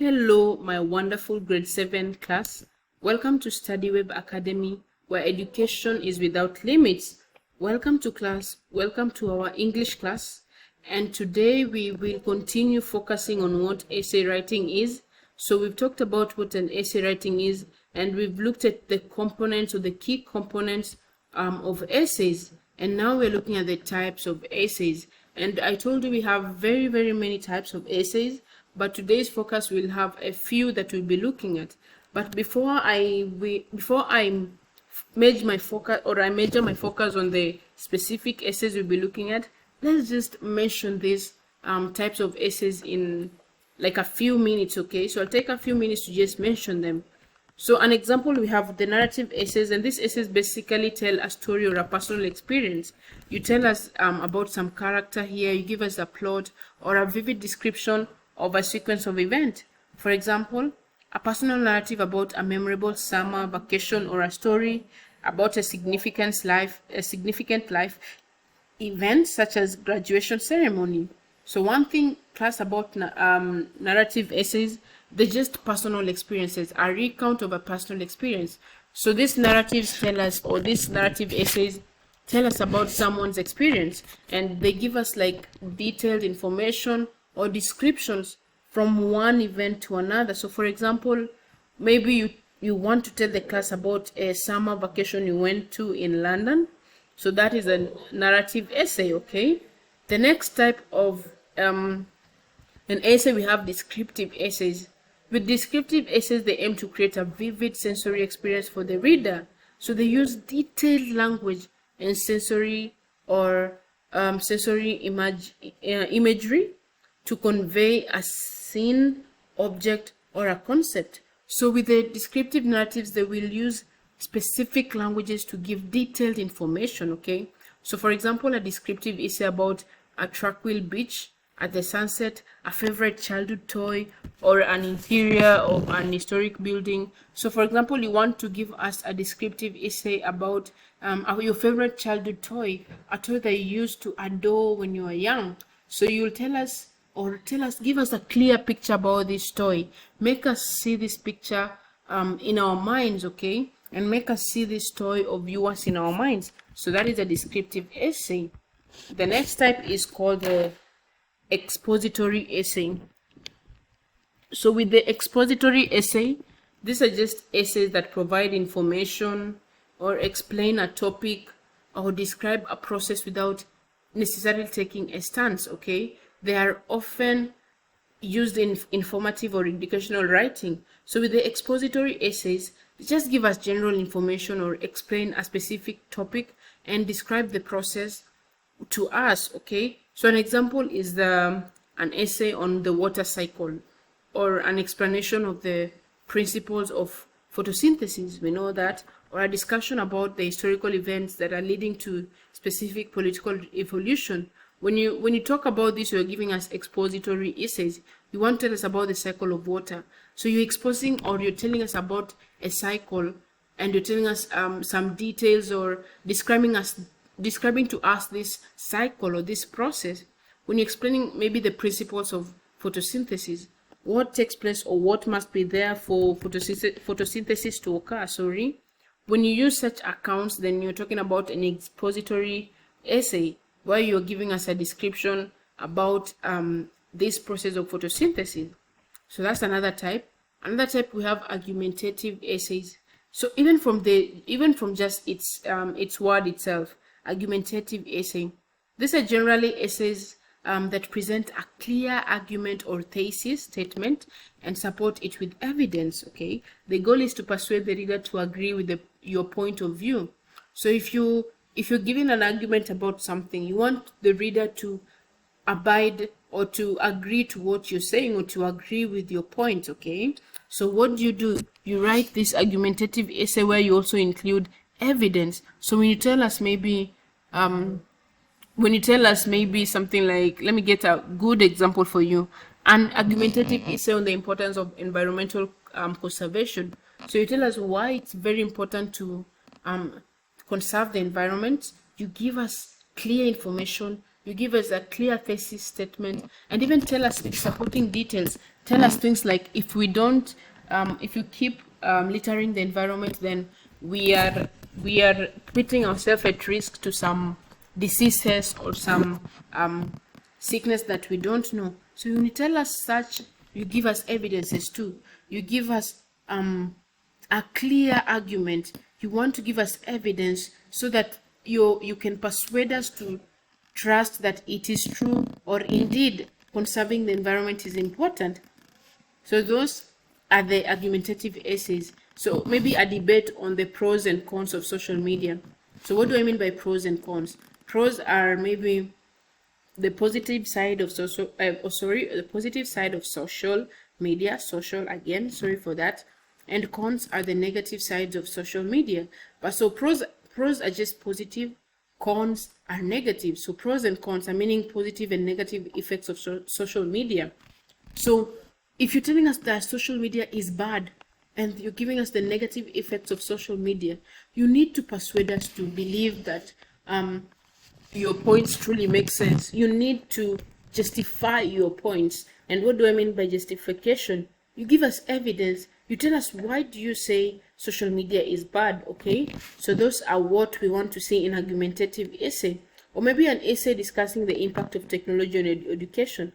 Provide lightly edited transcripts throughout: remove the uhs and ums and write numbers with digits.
Hello, my wonderful grade 7 class. Welcome to StudyWeb Academy, where education is without limits. Welcome to class. Welcome to our English class. And today we will continue focusing on what essay writing is. So we've talked about what an essay writing is, and we've looked at the components or the key components of essays. And now we're looking at the types of essays. And I told you we have very many types of essays, but today's focus will have a few that we'll be looking at. But before I major my focus on the specific essays we'll be looking at, let's just mention these types of essays in like a few minutes. Okay, so I'll take a few minutes to just mention them. So an example, we have the narrative essays, and these essays basically tell a story or a personal experience. You tell us about some character here, you give us a plot or a vivid description of a sequence of events. For example, a personal narrative about a memorable summer vacation, or a story about a significant life event such as graduation ceremony. So one thing class about narrative essays, they're just personal experiences, a recount of a personal experience. So these narratives tell us, or these narrative essays tell us about someone's experience, and they give us like detailed information or descriptions from one event to another. So for example, maybe you want to tell the class about a summer vacation you went to in London. So that is a narrative essay. Okay, the next type of an essay, we have descriptive essays. With descriptive essays, they aim to create a vivid sensory experience for the reader. So they use detailed language and sensory or imagery to convey a scene, object, or a concept. So with the descriptive narratives, they will use specific languages to give detailed information. Okay, so for example, a descriptive essay about a tranquil beach at the sunset, a favorite childhood toy, or an interior of an historic building. So for example, you want to give us a descriptive essay about your favorite childhood toy, a toy that you used to adore when you were young. So you'll tell us, give us a clear picture about this toy. Make us see this picture in our minds, okay? And make us see this toy of yours in our minds. So that is a descriptive essay. The next type is called the expository essay. So with the expository essay, these are just essays that provide information or explain a topic or describe a process without necessarily taking a stance. Okay, they are often used in informative or educational writing. So with the expository essays, they just give us general information or explain a specific topic and describe the process to us. Okay, so an example is an essay on the water cycle, or an explanation of the principles of photosynthesis, we know that, or a discussion about the historical events that are leading to specific political evolution. When you talk about this, you're giving us expository essays. You want to tell us about the cycle of water. So you're exposing, or you're telling us about a cycle, and you're telling us some details, or describing to us this cycle or this process. When you're explaining maybe the principles of photosynthesis, what takes place or what must be there for photosynthesis to occur. When you use such accounts, then you're talking about an expository essay where you're giving us a description about this process of photosynthesis. So that's another type. Another type, we have argumentative essays. So even from just its word itself, argumentative essay, these are generally essays that present a clear argument or thesis statement and support it with evidence. Okay, the goal is to persuade the reader to agree with your point of view. So if you're giving an argument about something, you want the reader to abide or to agree to what you're saying, or to agree with your point. Okay, so what do? You write this argumentative essay where you also include evidence. So when you tell us maybe something like, let me get a good example for you, an argumentative essay on the importance of environmental conservation. So you tell us why it's very important to conserve the environment. You give us clear information you give us a clear thesis statement, and even tell us supporting details. Tell us things like, if we don't, if you keep littering the environment, then we are putting ourselves at risk to some diseases or some sickness that we don't know. So when you tell us such, you give us evidences too. You give us a clear argument. You want to give us evidence so that you can persuade us to trust that it is true, or indeed conserving the environment is important. So those are the argumentative essays. So maybe a debate on the pros and cons of social media. So what do I mean by pros and cons? Pros are maybe the positive side of the positive side of social media, social again, sorry for that. And cons are the negative sides of social media. But so pros are just positive, cons are negative. So pros and cons are meaning positive and negative effects of social media. So if you're telling us that social media is bad and you're giving us the negative effects of social media, you need to persuade us to believe that your points truly make sense. You need to justify your points. And what do I mean by justification? You give us evidence. You tell us, why do you say social media is bad? Okay, so those are what we want to see in argumentative essay, or maybe an essay discussing the impact of technology on education.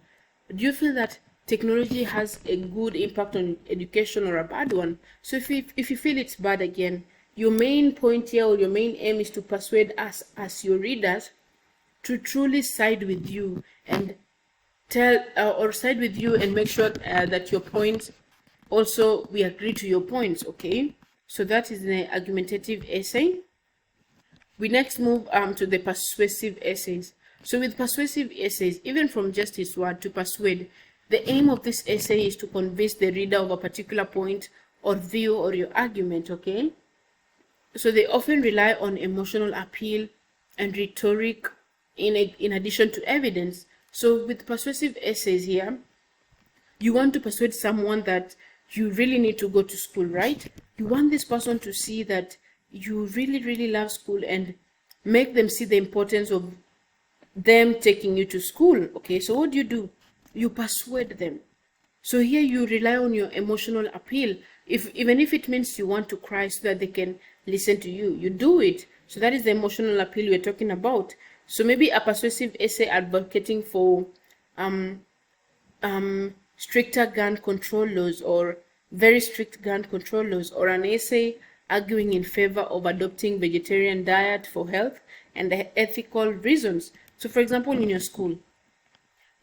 Do you feel that technology has a good impact on education or a bad one? So if you feel it's bad, again, your main point here, or your main aim, is to persuade us as your readers to truly side with you and side with you and make sure that your points also, we agree to your points. Okay, so that is the argumentative essay. We next move to the persuasive essays. So with persuasive essays, even from just this word, to persuade, the aim of this essay is to convince the reader of a particular point or view or your argument. Okay, so they often rely on emotional appeal and rhetoric in addition to evidence. So with persuasive essays here, you want to persuade someone that you really need to go to school, right? You want this person to see that you really love school, and make them see the importance of them taking you to school. Okay, so what do? You persuade them. So here you rely on your emotional appeal. Even if it means you want to cry so that they can listen to you, you do it. So that is the emotional appeal we're talking about. So maybe a persuasive essay advocating for stricter gun control laws, or very strict gun control laws, or an essay arguing in favor of adopting vegetarian diet for health and the ethical reasons. So for example, in your school,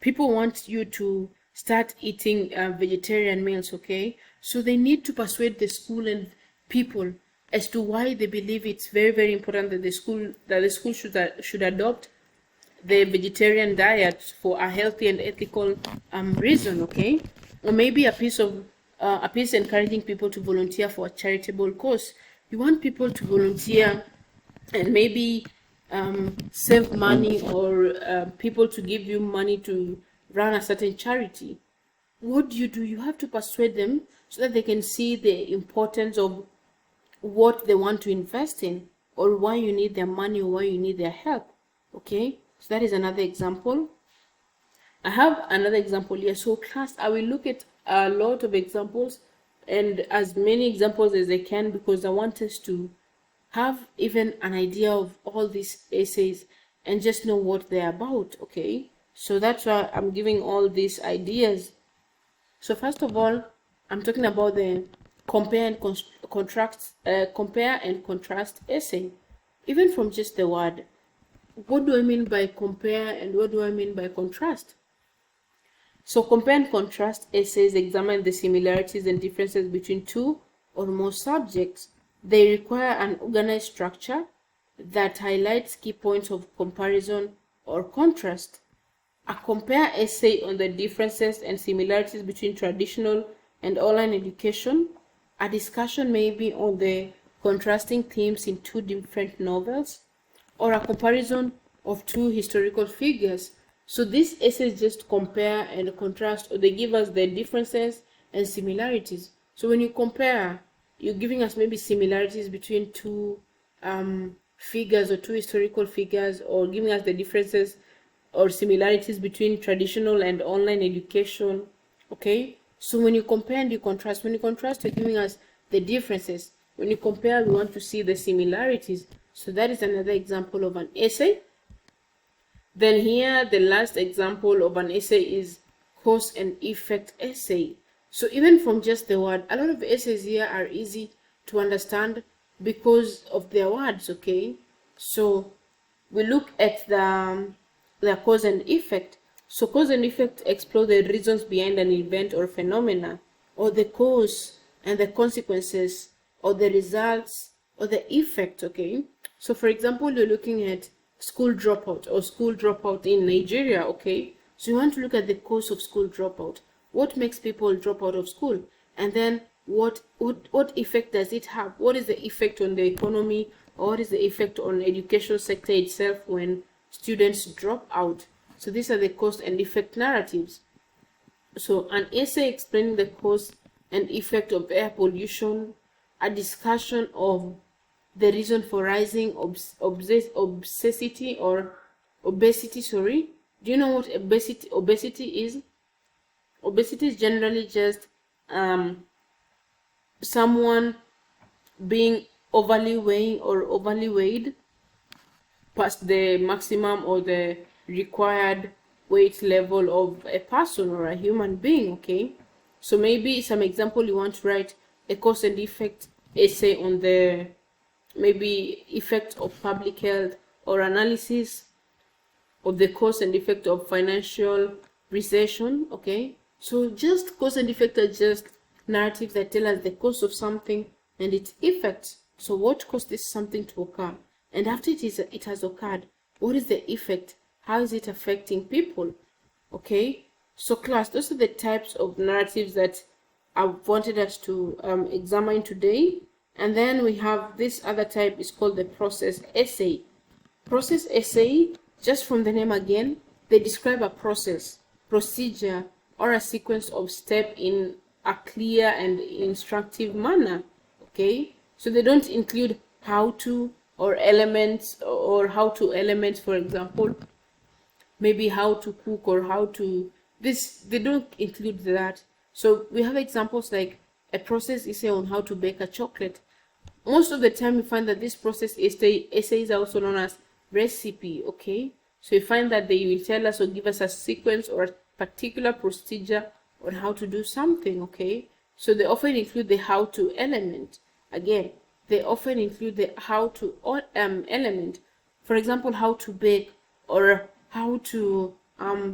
people want you to start eating vegetarian meals. Okay, so they need to persuade the school and people as to why they believe it's very important that the school should adopt the vegetarian diet for a healthy and ethical reason. Okay, or maybe a piece encouraging people to volunteer for a charitable cause. You want people to volunteer and maybe save money, or people to give you money to run a certain charity. What do? You have to persuade them so that they can see the importance of what they want to invest in, or why you need their money, or why you need their help. Okay, so that is another example. I have another example here. So class, I will look at a lot of examples, and as many examples as I can, because I want us to have even an idea of all these essays and just know what they're about. Okay, so that's why I'm giving all these ideas. So first of all, I'm talking about the compare and contrast essay. Even from just the word, what do I mean by compare and what do I mean by contrast? So compare and contrast essays examine the similarities and differences between two or more subjects. They require an organized structure that highlights key points of comparison or contrast. A compare essay on the differences and similarities between traditional and online education. A discussion maybe on the contrasting themes in two different novels, or a comparison of two historical figures. So these essays just compare and contrast, or they give us the differences and similarities. So when you compare, you're giving us maybe similarities between two figures or two historical figures, or giving us the differences or similarities between traditional and online education. Okay, so when you compare and you contrast, you're giving us the differences. When you compare, we want to see the similarities. So that is another example of an essay. Then here, the last example of an essay is cause and effect essay. So even from just the word, a lot of essays here are easy to understand because of their words. Okay, so we look at the cause and effect. So cause and effect explore the reasons behind an event or phenomena, or the cause and the consequences, or the results, or the effect. Okay, so for example, you're looking at school dropout in Nigeria. Okay, so you want to look at the cause of school dropout. What makes people drop out of school? And then what effect does it have? What is the effect on the economy, or what is the effect on the education sector itself when students drop out? So these are the cause and effect narratives. So an essay explaining the cause and effect of air pollution, a discussion of the reason for rising obesity. Sorry, do you know what obesity is? Obesity is generally just someone being overly weighing or overly weighed past the maximum or the required weight level of a person or a human being. Okay, so maybe some example, you want to write a cause and effect essay on the maybe effect of public health, or analysis of the cause and effect of financial recession. Okay, so just cause and effect are just narratives that tell us the cause of something and its effects. So what caused this something to occur, and after it has occurred, what is the effect? How is it affecting people? Okay, so class, those are the types of narratives that I wanted us to examine today. And then we have this other type, is called the process essay. Process essay, just from the name again, they describe a process, procedure, or a sequence of steps in a clear and instructive manner. Okay, so they don't include how to or elements, or how to elements, for example, maybe how to cook or how to this, they don't include that. So we have examples like a process essay on how to bake a chocolate. Most of the time, we find that this process essays are also known as recipe. Okay, so you find that they will tell us or give us a sequence or a particular procedure on how to do something. Okay, so they often include the how to element. Again, they often include the how to element. For example, how to bake, or how to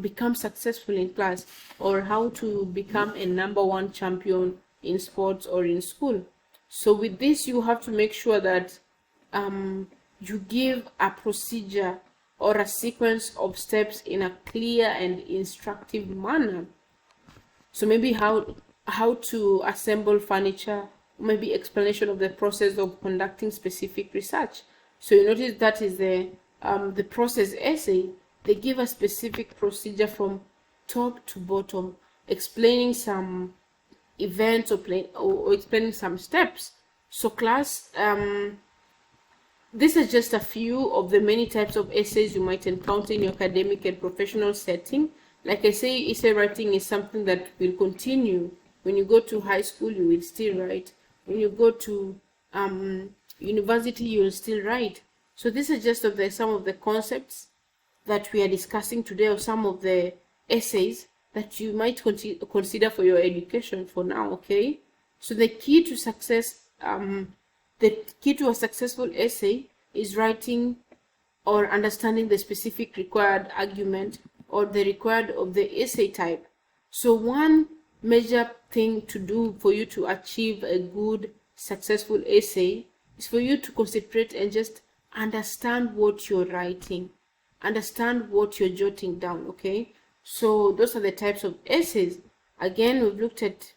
become successful in class, or how to become a #1 champion in sports or in school. So with this, you have to make sure that you give a procedure or a sequence of steps in a clear and instructive manner. So maybe how to assemble furniture, maybe explanation of the process of conducting specific research. So you notice that is the process essay. They give a specific procedure from top to bottom, explaining some events or explaining some steps. So class, these are just a few of the many types of essays you might encounter in your academic and professional setting. Like I say, essay writing is something that will continue. When you go to high school, you will still write. When you go to university, you will still write. So these are just some of the concepts that we are discussing today, or some of the essays that you might consider for your education for now. Okay, so the key to success, the key to a successful essay is writing or understanding the specific required argument, or the required of the essay type. So one major thing to do for you to achieve a good successful essay is for you to concentrate and just understand what you're writing, understand what you're jotting down. Okay, so those are the types of essays. Again, we've looked at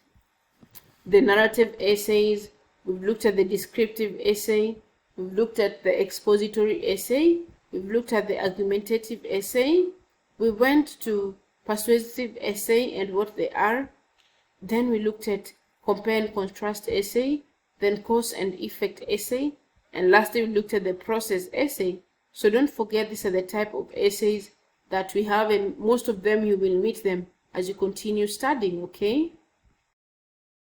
the narrative essays, we've looked at the descriptive essay, we've looked at the expository essay, we've looked at the argumentative essay, we went to persuasive essay and what they are, then we looked at compare and contrast essay, then cause and effect essay, and lastly we looked at the process essay. So don't forget, these are the type of essays that we have, and most of them you will meet them as you continue studying, okay?